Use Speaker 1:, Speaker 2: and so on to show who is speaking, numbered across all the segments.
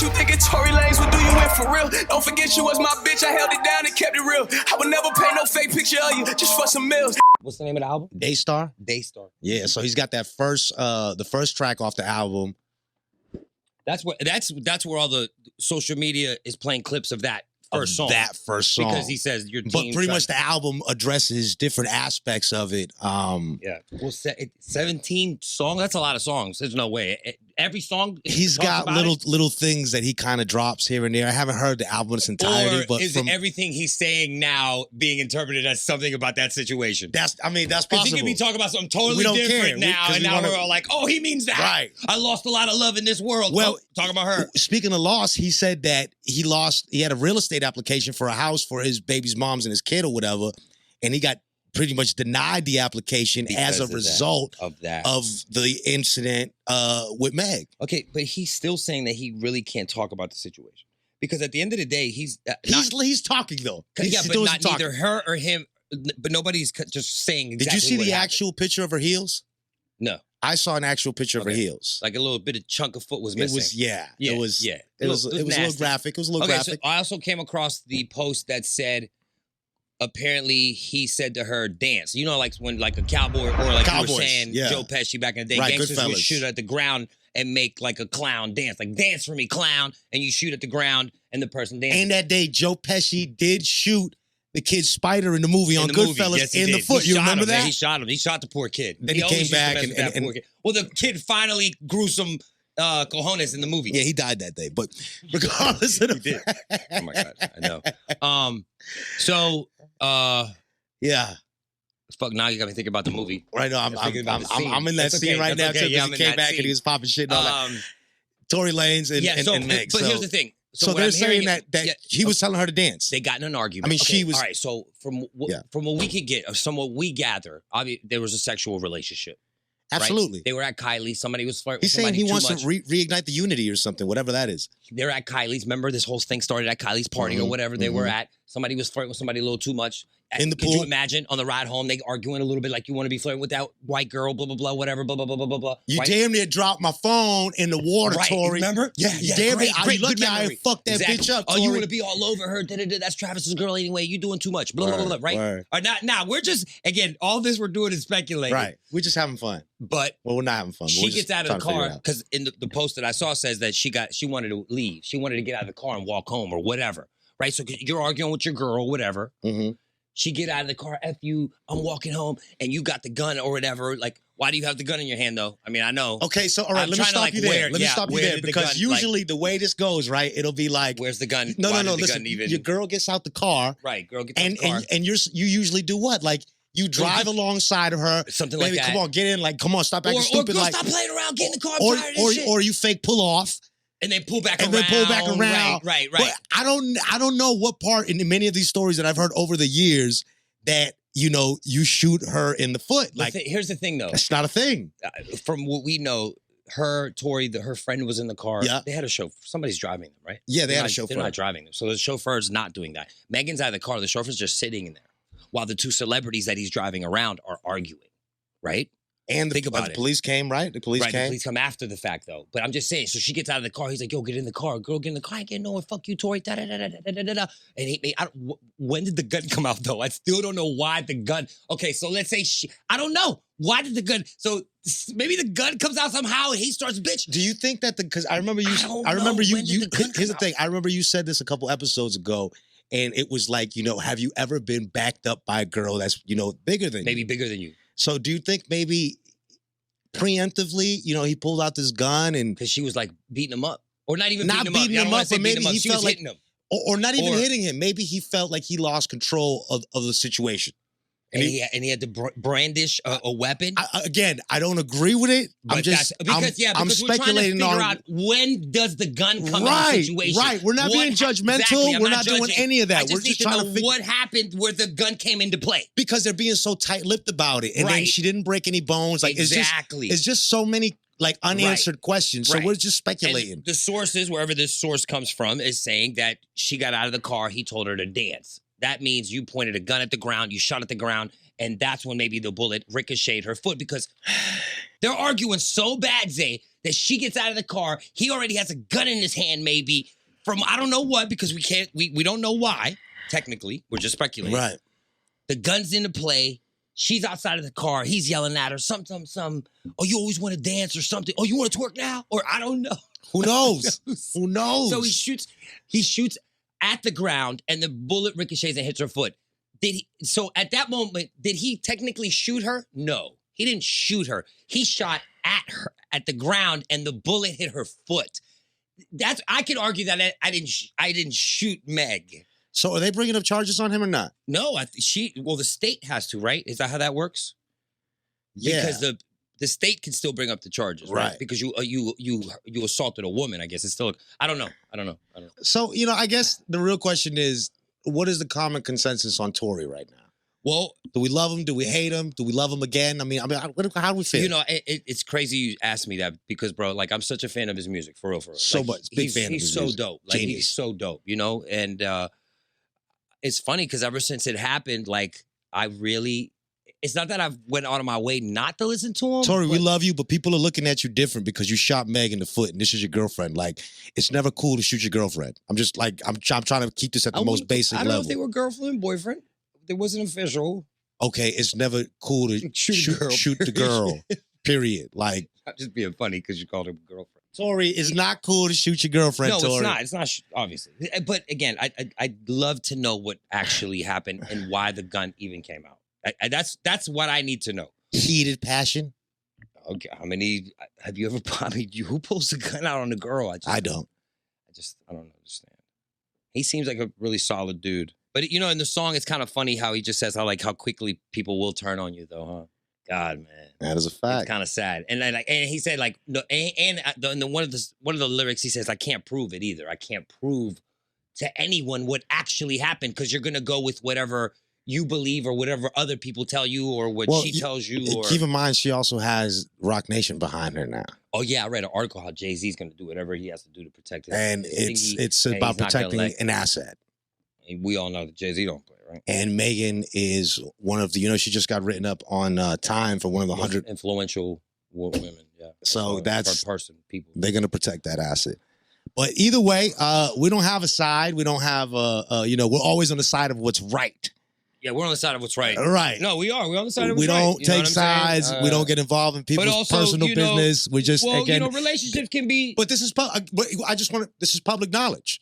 Speaker 1: what you thinking Tory Lanez would do you in for real. Don't forget you was my bitch, I held it down and kept it real. I would never paint no fake picture of you, just for some meals.
Speaker 2: What's the name of the album?
Speaker 3: Daystar.
Speaker 2: Daystar.
Speaker 3: Yeah, so he's got that first, the first track off the album.
Speaker 2: That's where all the social media is playing clips of that first song.
Speaker 3: That first song.
Speaker 2: Because he says your team.
Speaker 3: But pretty much the album addresses different aspects of it.
Speaker 2: Yeah. Well, 17 songs. That's a lot of songs. There's no way. Every song.
Speaker 3: He's got little things that he kind of drops here and there. I haven't heard the album in its entirety, but
Speaker 2: is everything he's saying now being interpreted as something about that situation?
Speaker 3: That's possible.
Speaker 2: Because he could be talking about something totally different now, and now we're all like, "Oh, he means that."
Speaker 3: Right.
Speaker 2: I lost a lot of love in this world.
Speaker 3: Well,
Speaker 2: talking about her.
Speaker 3: Speaking of loss, he said that he had a real estate application for a house for his baby's moms and his kid or whatever, and he got pretty much denied the application as a result of the incident with Meg.
Speaker 2: Okay, but he's still saying that he really can't talk about the situation because at the end of the day, he's
Speaker 3: talking though.
Speaker 2: Yeah, but not neither her or him. But nobody's just saying. Exactly
Speaker 3: Did you see
Speaker 2: what
Speaker 3: the
Speaker 2: happened.
Speaker 3: actual picture of her heels?
Speaker 2: No.
Speaker 3: I saw an actual picture of her heels.
Speaker 2: Like a little bit of chunk of foot was missing.
Speaker 3: It was a little graphic. It was a little graphic.
Speaker 2: So I also came across the post that said, apparently he said to her, dance. You know, like when like a cowboy or like you were saying, Joe Pesci back in the day, gangsters would shoot at the ground and make like a clown dance. Like, dance for me, clown. And you shoot at the ground and the person dances.
Speaker 3: And that day, Joe Pesci did shoot the kid Spider in the movie on Goodfellas in the foot. You remember that?
Speaker 2: He shot him. He shot the poor kid.
Speaker 3: Then he came back and
Speaker 2: well, the kid finally grew some cojones in the movie.
Speaker 3: Yeah, he died that day. But regardless of the
Speaker 2: did. Oh my God, I know. So
Speaker 3: yeah.
Speaker 2: Fuck, now you got me thinking about the movie.
Speaker 3: Right now, I'm in that scene right now because he came back and he was popping shit and all that. Tory Lanez and Meg.
Speaker 2: But here's the thing.
Speaker 3: So they're saying that he was telling her to dance.
Speaker 2: They got in an argument.
Speaker 3: I mean, she was.
Speaker 2: All right, so from what we could get, or from what we gather, there was a sexual relationship.
Speaker 3: Absolutely.
Speaker 2: Right? They were at Kylie's. Somebody was flirting.
Speaker 3: He's saying he wants to reignite the unity or something, whatever that is.
Speaker 2: They're at Kylie's. Remember, this whole thing started at Kylie's party or whatever they were at. Somebody was flirting with somebody a little too much.
Speaker 3: In the pool.
Speaker 2: Could you imagine on the ride home, they arguing a little bit like you want to be flirting with that white girl, blah, blah, blah, whatever, blah, blah, blah, blah, blah, blah.
Speaker 3: You damn near dropped my phone in the water, Tory.
Speaker 2: Remember?
Speaker 3: Yeah, damn it. You lucky I fucked that bitch up, Tory.
Speaker 2: Oh, you want to be all over her. That's Travis's girl anyway. You doing too much. Blah, blah, blah, blah, right? All right, now, we're just, again, all this we're doing is speculating.
Speaker 3: Right. We're just having fun.
Speaker 2: But
Speaker 3: well, we're not having fun.
Speaker 2: She gets out of the car because in the post that I saw says that she wanted to leave. She wanted to get out of the car and walk home or whatever. Right? So you're arguing with your girl, whatever. She get out of the car, F you, I'm walking home, and you got the gun or whatever. Like, why do you have the gun in your hand, though? I mean, I know.
Speaker 3: Okay, so, all right, let me stop you there. Let me stop you there, because usually the way this goes, right, it'll be like...
Speaker 2: Where's the gun?
Speaker 3: No, listen, your girl gets out the car.
Speaker 2: Right, girl gets out the car.
Speaker 3: And you usually do what? Like, you drive alongside of her.
Speaker 2: Something like that.
Speaker 3: Come on, get in. Like, come on, stop acting stupid.
Speaker 2: Or stop playing around, get in the car,
Speaker 3: or you fake pull off.
Speaker 2: And then pull back around. Right.
Speaker 3: But I don't know what part in many of these stories that I've heard over the years that, you shoot her in the foot. Like,
Speaker 2: here's the thing, though.
Speaker 3: It's not a thing.
Speaker 2: From what we know, Tory, her friend was in the car.
Speaker 3: Yeah.
Speaker 2: They had a chauffeur. Somebody's driving them, right?
Speaker 3: Yeah, they had a chauffeur.
Speaker 2: They're not driving them. So the chauffeur's not doing that. Megan's out of the car. The chauffeur's just sitting in there while the two celebrities that he's driving around are arguing, right?
Speaker 3: And think about it. The police came, right? The police came.
Speaker 2: The police come after the fact, though. But I'm just saying, so she gets out of the car. He's like, yo, get in the car. Girl, get in the car. I ain't getting nowhere. Fuck you, Tory. Da-da-da-da-da-da-da. And when did the gun come out, though? I still don't know why the gun. Okay, so let's say I don't know. Why did the gun? So maybe the gun comes out somehow and he starts bitch.
Speaker 3: Do you think that because I remember you, here's the thing. I remember you said this a couple episodes ago. And it was like, have you ever been backed up by a girl that's, bigger than you?
Speaker 2: Maybe bigger than you.
Speaker 3: So do you think maybe preemptively, he pulled out this gun and...
Speaker 2: Because she was like beating him up. Or not even
Speaker 3: beating him up, but maybe he felt like...
Speaker 2: hitting him.
Speaker 3: Or not even hitting him. Maybe he felt like he lost control of the situation.
Speaker 2: And he had to brandish a weapon.
Speaker 3: Again, I don't agree with it. I'm
Speaker 2: speculating we're trying to figure out when does the gun come in the situation.
Speaker 3: Right, we're not being judgmental.
Speaker 2: Exactly,
Speaker 3: we're not doing any of that.
Speaker 2: We're just trying to know what happened where the gun came into play.
Speaker 3: Because they're being so tight-lipped about it. And then she didn't break any bones. Like
Speaker 2: exactly.
Speaker 3: It's just so many unanswered questions. So we're just speculating.
Speaker 2: And the sources, wherever this source comes from, is saying that she got out of the car, he told her to dance. That means you pointed a gun at the ground, you shot at the ground, and that's when maybe the bullet ricocheted her foot because they're arguing so bad, Zay, that she gets out of the car. He already has a gun in his hand, maybe from I don't know what, because we don't know why. Technically, we're just speculating.
Speaker 3: Right.
Speaker 2: The gun's into play. She's outside of the car. He's yelling at her, something. Oh, you always want to dance or something. Oh, you want to twerk now? Or I don't know.
Speaker 3: Who knows? Who knows?
Speaker 2: So he shoots at the ground, and the bullet ricochets and hits her foot. So at that moment, did he technically shoot her? No, he didn't shoot her. He shot at her at the ground, and the bullet hit her foot. I could argue that I didn't shoot Meg.
Speaker 3: So are they bringing up charges on him or not?
Speaker 2: No, the state has to, right? Is that how that works?
Speaker 3: Yeah.
Speaker 2: Because the state can still bring up the charges, right? Because you assaulted a woman. I guess it's still. I don't know.
Speaker 3: So I guess the real question is, what is the common consensus on Tory right now?
Speaker 2: Well,
Speaker 3: do we love him? Do we hate him? Do we love him again? I mean, how do we feel?
Speaker 2: It's crazy you asked me that because, bro, like I'm such a fan of his music, for real.
Speaker 3: So much, big fan of his music.
Speaker 2: He's so dope. Like he's so dope, and. It's funny because ever since it happened, like it's not that I've went out of my way not to listen to him.
Speaker 3: Tory, we love you, but people are looking at you different because you shot Meg in the foot and this is your girlfriend. Like, it's never cool to shoot your girlfriend. I'm just like, I'm trying to keep this at the most basic level.
Speaker 2: I don't know if they were girlfriend and boyfriend. It wasn't official.
Speaker 3: Okay, it's never cool to shoot the girl, period. Like,
Speaker 2: I'm just being funny because you called her girlfriend.
Speaker 3: Tory, it's not cool to shoot your girlfriend,
Speaker 2: No,
Speaker 3: Tory.
Speaker 2: it's not, obviously. But again, I'd love to know what actually happened and why the gun even came out. That's what I need to know.
Speaker 3: Heated passion?
Speaker 2: Okay, have you ever, who pulls the gun out on a girl?
Speaker 3: I don't.
Speaker 2: I don't understand. He seems like a really solid dude. But, in the song, it's kind of funny how he just says how quickly people will turn on you, though, huh? God, man,
Speaker 3: that is a fact.
Speaker 2: It's kind of sad, and he said no, and one of the lyrics he says, I can't prove it either. I can't prove to anyone what actually happened because you're gonna go with whatever you believe or whatever other people tell you or what she tells you. Or
Speaker 3: keep in mind, she also has Rock Nation behind her now.
Speaker 2: Oh yeah, I read an article how Jay-Z's gonna do whatever he has to do to protect it,
Speaker 3: and it's about protecting an asset.
Speaker 2: And we all know that Jay-Z don't play. Right.
Speaker 3: And Megan is one of the, she just got written up on Time for one of the 100
Speaker 2: influential women. Yeah.
Speaker 3: So that's
Speaker 2: people.
Speaker 3: They're going to protect that asset. But either way, we don't have a side. We don't have we're always on the side of what's right.
Speaker 2: Yeah, we're on the side of what's right.
Speaker 3: Right.
Speaker 2: No, we are. We're on the side of what's right.
Speaker 3: We don't take sides. We don't get involved in people's personal business. We just
Speaker 2: relationships can be.
Speaker 3: But this is this is public knowledge.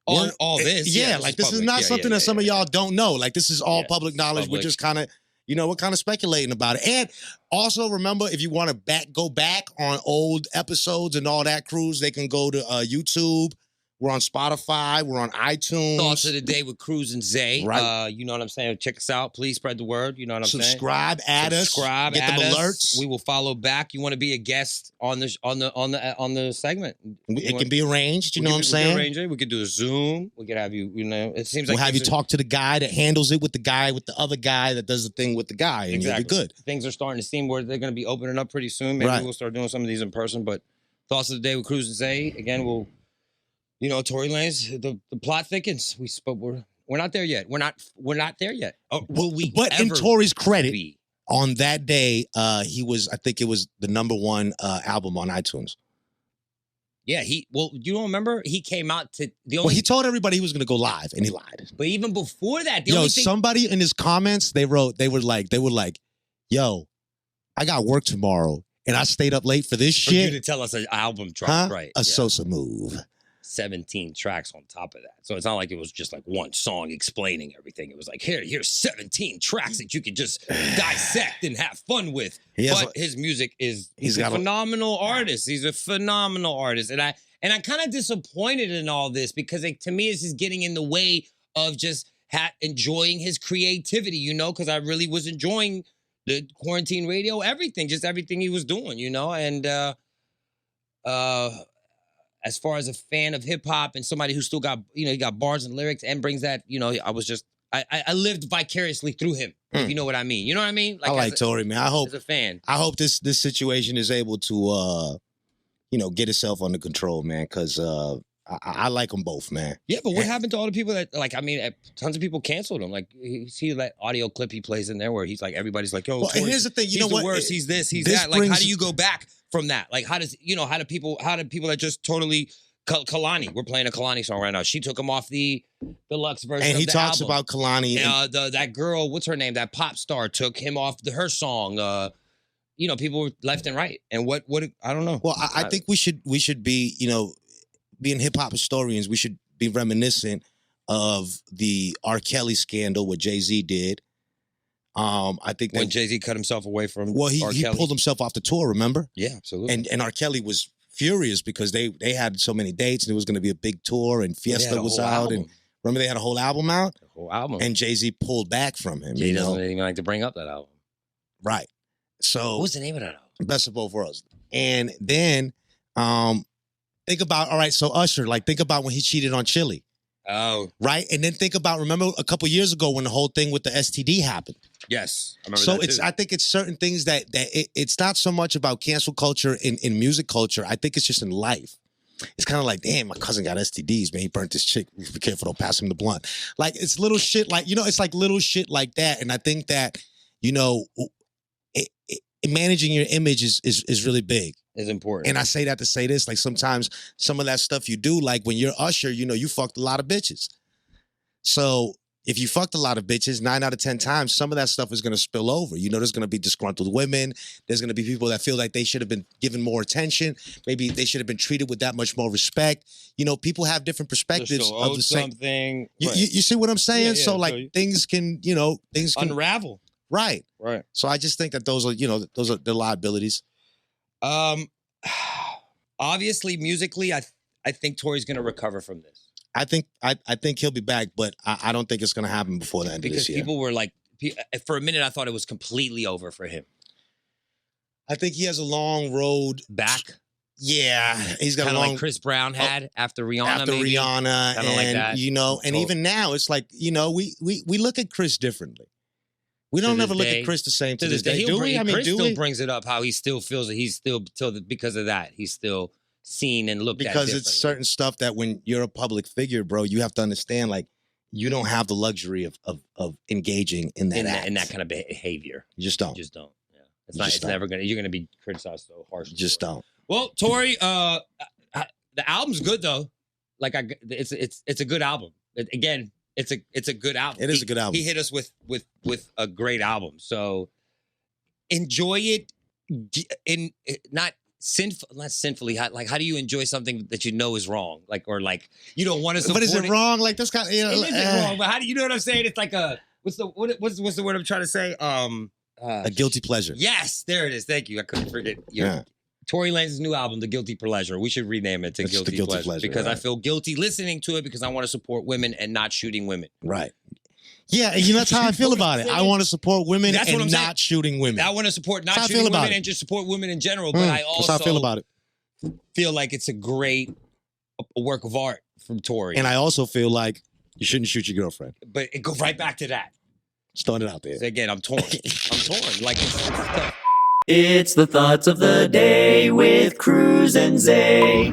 Speaker 2: All this.
Speaker 3: Yeah, this is not something that some of y'all don't know. Like, this is all public knowledge. We're just kind of, we're kind of speculating about it. And also, remember, if you want to go back on old episodes and all that, KRUZ, they can go to YouTube. We're on Spotify. We're on iTunes.
Speaker 2: Thoughts of the Day with KRUZ and Zay.
Speaker 3: Right.
Speaker 2: You know what I'm saying? Check us out. Please spread the word. You know what I'm saying?
Speaker 3: Subscribe, add us. Get them alerts.
Speaker 2: We will follow back. You want to be a guest on the segment?
Speaker 3: It can be arranged. You know what I'm saying?
Speaker 2: We can arrange it. We could do a Zoom. We could have you. It seems like
Speaker 3: we'll have you talk to the guy that handles it with the other guy that does the thing with the guy, and you'll be good.
Speaker 2: Things are starting to seem where they're going to be opening up pretty soon. Maybe we'll start doing some of these in person. But Thoughts of the Day with KRUZ and Zay. Again, we'll. Tory Lanez, the plot thickens. We're not there yet. We're not there yet. Will we?
Speaker 3: But in Tory's credit, on that day, he was. I think it was the #1 album on iTunes.
Speaker 2: Yeah, you don't remember? He came out to
Speaker 3: he told everybody he was going to go live, and he lied.
Speaker 2: But even before that,
Speaker 3: somebody in his comments they were like, "Yo, I got work tomorrow, and I stayed up late for this shit."
Speaker 2: For you to tell us an album drop, right?
Speaker 3: A Sosa move.
Speaker 2: 17 tracks on top of that. So it's not like it was just like one song explaining everything. It was like, here's 17 tracks that you could just dissect and have fun with. But his music he's a phenomenal artist. He's a phenomenal artist. And I'm kind of disappointed in all this because to me, it's just getting in the way of just enjoying his creativity, because I really was enjoying the quarantine radio, everything he was doing, and as far as a fan of hip hop and somebody who still got, he got bars and lyrics and brings that, I lived vicariously through him, if you know what I mean. You know what I mean?
Speaker 3: I like Tory, man.
Speaker 2: As a fan.
Speaker 3: I hope this situation is able to, get itself under control, man, because I like them both, man.
Speaker 2: Yeah, but what happened to all the people that, tons of people canceled him. Like, you see that audio clip he plays in there where he's like, everybody's like, yo,
Speaker 3: and here's the thing,
Speaker 2: he's the worst, he's this, he's that. Like, how do you go back from that? Like, how do people that just totally Kalani? We're playing a Kalani song right now. She took him off the deluxe version.
Speaker 3: And he
Speaker 2: of the
Speaker 3: talks
Speaker 2: album.
Speaker 3: about Kalani.
Speaker 2: And, that girl, what's her name? That pop star took him off her song. People were left and right. And what I don't know.
Speaker 3: Well, I think we should be, being hip hop historians, we should be reminiscent of the R. Kelly scandal, what Jay-Z did. I think
Speaker 2: when Jay-Z cut himself away from
Speaker 3: he pulled himself off the tour, remember?
Speaker 2: Yeah, absolutely.
Speaker 3: And R. Kelly was furious because they had so many dates and it was going to be a big tour and Fiesta was out.
Speaker 2: Album.
Speaker 3: And remember they had a whole album out?
Speaker 2: A whole album.
Speaker 3: And Jay-Z pulled back from him.
Speaker 2: Jay doesn't even like to bring up that album.
Speaker 3: Right. So
Speaker 2: what was the name of that album?
Speaker 3: Best of Both Worlds. And then think about, all right, so Usher, like think about when he cheated on Chili.
Speaker 2: Oh.
Speaker 3: Right? And then think about, remember a couple years ago when the whole thing with the STD happened.
Speaker 2: Yes. I remember
Speaker 3: so
Speaker 2: that too.
Speaker 3: I think it's certain things that it's not so much about cancel culture in music culture. I think it's just in life. It's kind of like, damn, my cousin got STDs, man. He burnt this chick. Be careful, don't pass him the blunt. Like, it's little shit like, it's like little shit like that. And I think that, managing your image is really big.
Speaker 2: Is important.
Speaker 3: And I say that to say this, like sometimes some of that stuff you do, like when you're Usher, you fucked a lot of bitches. So if you fucked a lot of bitches, 9 out of 10 times, some of that stuff is going to spill over. There's going to be disgruntled women. There's going to be people that feel like they should have been given more attention. Maybe they should have been treated with that much more respect. People have different perspectives of the same thing. You see what I'm saying?
Speaker 2: Yeah,
Speaker 3: so like things can, things can
Speaker 2: unravel.
Speaker 3: Right.
Speaker 2: Right.
Speaker 3: So I just think that those are the liabilities.
Speaker 2: Obviously, musically, I think Tory's going to recover from this.
Speaker 3: I think he'll be back, but I don't think it's going to happen before the end of this year.
Speaker 2: Because people were like, for a minute, I thought it was completely over for him.
Speaker 3: I think he has a long road
Speaker 2: back.
Speaker 3: Yeah, he's got
Speaker 2: kind
Speaker 3: a
Speaker 2: of
Speaker 3: long
Speaker 2: like Chris Brown had after Rihanna.
Speaker 3: After
Speaker 2: maybe.
Speaker 3: Rihanna,
Speaker 2: Kind of like that.
Speaker 3: And even now, it's like we look at Chris differently. We don't ever look at Chris the same to this day. Do we? I mean,
Speaker 2: Chris
Speaker 3: do
Speaker 2: still
Speaker 3: we?
Speaker 2: brings it up how he still feels that he's still because of that he's still seen and looked at
Speaker 3: because it's certain stuff that when you're a public figure, bro, you have to understand. Like, you don't have the luxury of engaging in that
Speaker 2: in that kind of behavior.
Speaker 3: You just don't.
Speaker 2: You just don't. Yeah, it's not. It's never gonna. You're gonna be criticized so harshly.
Speaker 3: You just don't.
Speaker 2: Well, Tory, the album's good though. Like it's a good album. Again, it's a good album.
Speaker 3: It is a good album.
Speaker 2: He hit us with a great album. So enjoy it. Not sinfully. How do you enjoy something that you know is wrong? Like you don't want to support.
Speaker 3: But is it wrong? Like this kind of
Speaker 2: it isn't wrong. But how do you know what I'm saying? It's like what's the word I'm trying to say?
Speaker 3: A guilty pleasure.
Speaker 2: Yes, there it is. Thank you. I couldn't forget. Tory Lanez's new album, The Guilty Pleasure. We should rename it to Guilty Pleasure because I feel guilty listening to it because I want to support women and not shooting women.
Speaker 3: Right. Yeah, that's how I feel about it. I want to support women and not shooting women.
Speaker 2: I want to support not shooting women and just support women in general. But I also
Speaker 3: that's how I feel about it.
Speaker 2: Feel like it's a great work of art from Tory.
Speaker 3: And I also feel like you shouldn't shoot your girlfriend.
Speaker 2: But it goes right back to that.
Speaker 3: Just throwing it out there.
Speaker 2: So again, I'm torn. I'm torn. Like it's tough.
Speaker 4: It's the thoughts of the day with KRUZ and Zay.